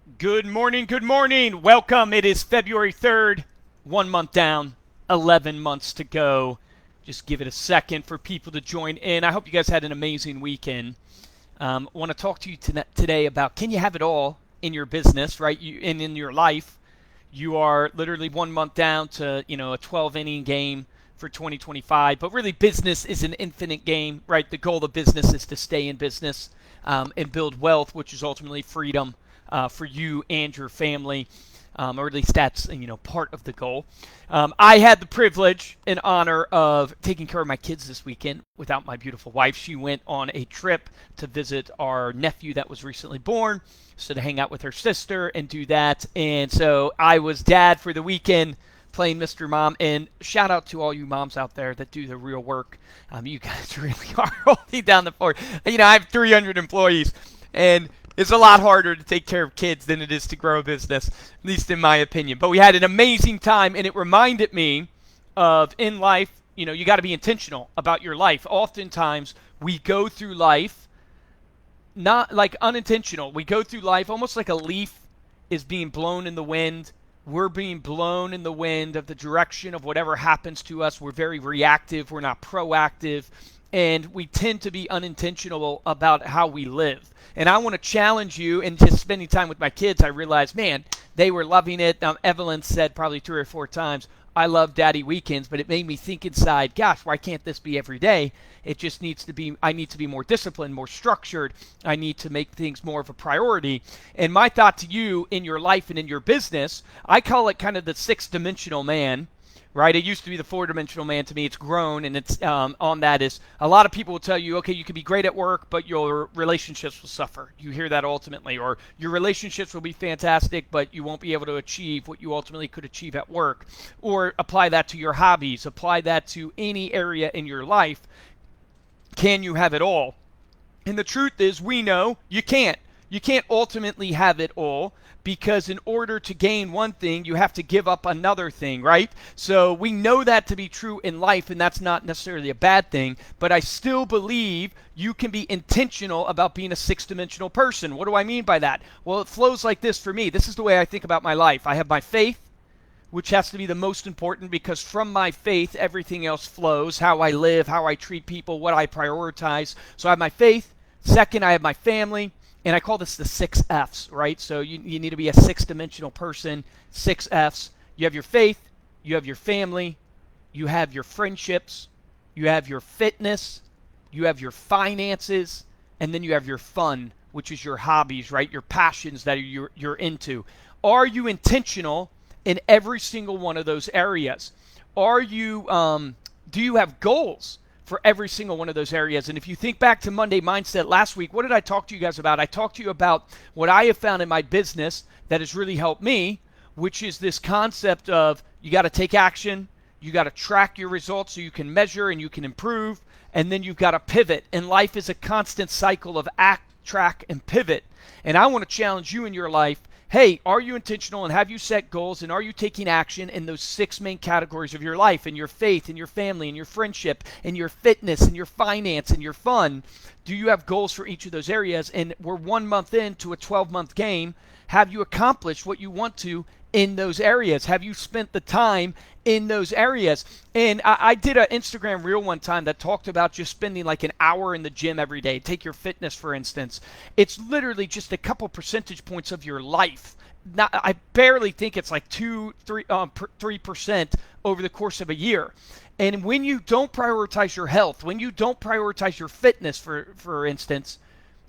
Good morning, good morning. Welcome. It is February 3rd, 1 month down, 11 months to go. Just give it a second for people to join in. I hope you guys had an amazing weekend. I want to talk to you today about can you have it all in your business, right? And in your life. You are literally 1 month down to, a 12 inning game for 2025. But really, business is an infinite game, right? The goal of business is to stay in business and build wealth, which is ultimately freedom for you and your family. Or at least that's part of the goal. I had the privilege and honor of taking care of my kids this weekend without my beautiful wife. She went on a trip to visit our nephew that was recently born, so to hang out with her sister and do that. And so I was dad for the weekend, playing Mr. Mom. And shout out to all you moms out there that do the real work. You guys really are holding down the fort. I have 300 employees, and it's a lot harder to take care of kids than it is to grow a business, at least in my opinion. But we had an amazing time, and it reminded me of in life, you got to be intentional about your life. Oftentimes, we go through life not like unintentional. We go through life almost like a leaf is being blown in the wind. We're being blown in the wind of the direction of whatever happens to us. We're very reactive. We're not proactive. And we tend to be unintentional about how we live. And I want to challenge you. And just spending time with my kids, I realized, man, they were loving it. Evelyn said probably 3 or 4 times, I love daddy weekends, but it made me think inside, gosh, why can't this be every day? It just needs to be, I need to be more disciplined, more structured. I need to make things more of a priority. And my thought to you in your life and in your business, I call it kind of the six-dimensional man. Right, it used to be the four-dimensional man. To me, it's grown, and it's on that is a lot of people will tell you, okay, you can be great at work, but your relationships will suffer. You hear that ultimately, or your relationships will be fantastic, but you won't be able to achieve what you ultimately could achieve at work. Or apply that to your hobbies, apply that to any area in your life. Can you have it all? And the truth is, we know you can't. You can't ultimately have it all because in order to gain one thing, you have to give up another thing, right? So we know that to be true in life, and that's not necessarily a bad thing, but I still believe you can be intentional about being a six-dimensional person. What do I mean by that? Well, it flows like this for me. This is the way I think about my life. I have my faith, which has to be the most important because from my faith, everything else flows. How I live, how I treat people, what I prioritize. So I have my faith. Second, I have my family. And I call this the 6 F's, right? So you need to be a six-dimensional person, 6 F's. You have your faith, you have your family, you have your friendships, you have your fitness, you have your finances, and then you have your fun, which is your hobbies, right? Your passions that you're into. Are you intentional in every single one of those areas? Are you, do you have goals for every single one of those areas? And if you think back to Monday Mindset last week, what did I talk to you guys about? I talked to you about what I have found in my business that has really helped me, which is this concept of you got to take action, you got to track your results so you can measure and you can improve, and then you've got to pivot. And life is a constant cycle of act, track, and pivot. And I want to challenge you in your life. Hey, are you intentional and have you set goals and are you taking action in those 6 main categories of your life, in your faith, in your family, in your friendship, in your fitness, in your finance, in your fun? Do you have goals for each of those areas? And we're 1 month into a 12-month game. Have you accomplished what you want to in those areas? Have you spent the time in those areas? And I did an Instagram reel one time that talked about just spending like an hour in the gym every day. Take your fitness, for instance. It's literally just a couple percentage points of your life. Not, I barely think it's like 3% over the course of a year. And when you don't prioritize your health, when you don't prioritize your fitness, for instance,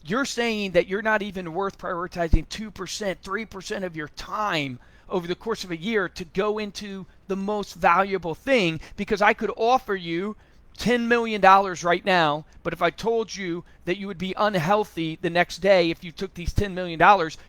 you're saying that you're not even worth prioritizing 2%, 3% of your time over the course of a year to go into the most valuable thing, because I could offer you $10 million right now, but if I told you that you would be unhealthy the next day if you took these $10 million,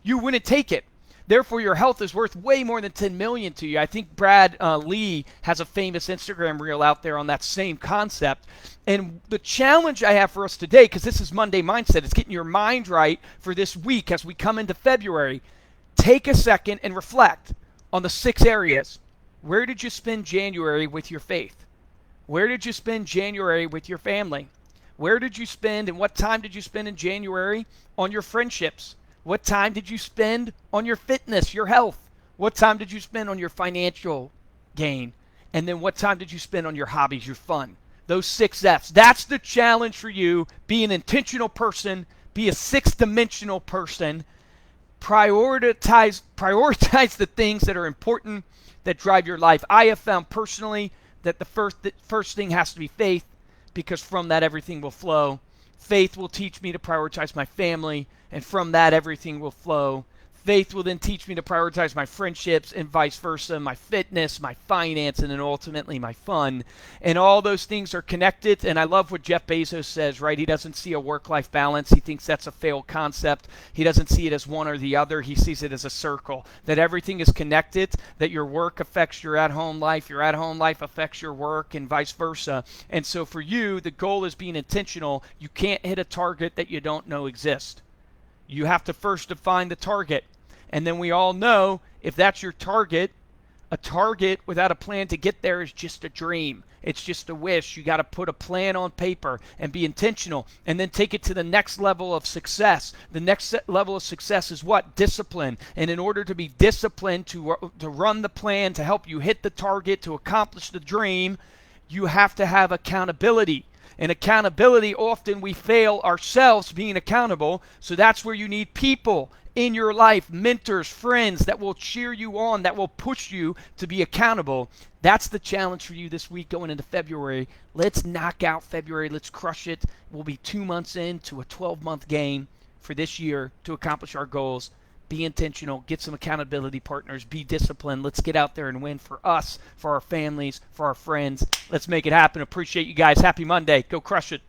you wouldn't take it. Therefore, your health is worth way more than $10 million to you. I think Brad Lee has a famous Instagram reel out there on that same concept. And the challenge I have for us today, because this is Monday Mindset, is getting your mind right for this week as we come into February. Take a second and reflect on the 6 areas. Where did you spend January with your faith? Where did you spend January with your family? Where did you spend and what time did you spend in January on your friendships? What time did you spend on your fitness, your health? What time did you spend on your financial gain? And then what time did you spend on your hobbies, your fun? Those 6 F's. That's the challenge for you. Be an intentional person. Be a six-dimensional person. Prioritize the things that are important, that drive your life. I have found personally that the first thing has to be faith, because from that everything will flow. Faith will teach me to prioritize my family, and from that everything will flow. Faith will then teach me to prioritize my friendships and vice versa, my fitness, my finance, and then ultimately my fun. And all those things are connected. And I love what Jeff Bezos says, right? He doesn't see a work-life balance. He thinks that's a failed concept. He doesn't see it as one or the other. He sees it as a circle, that everything is connected, that your work affects your at-home life, your at-home life affects your work, and vice versa. And so for you, the goal is being intentional. You can't hit a target that you don't know exists. You have to first define the target. And then we all know, if that's your target, a target without a plan to get there is just a dream. It's just a wish. You got to put a plan on paper and be intentional, and then take it to the next level of success. The next level of success is what? Discipline. And in order to be disciplined, to run the plan, to help you hit the target, to accomplish the dream, you have to have accountability. And accountability, often we fail ourselves being accountable. So that's where you need people in your life, mentors, friends that will cheer you on, that will push you to be accountable. That's the challenge for you this week going into February. Let's knock out February. Let's crush it. We'll be 2 months into a 12-month game for this year to accomplish our goals. Be intentional. Get some accountability partners. Be disciplined. Let's get out there and win for us, for our families, for our friends. Let's make it happen. Appreciate you guys. Happy Monday. Go crush it.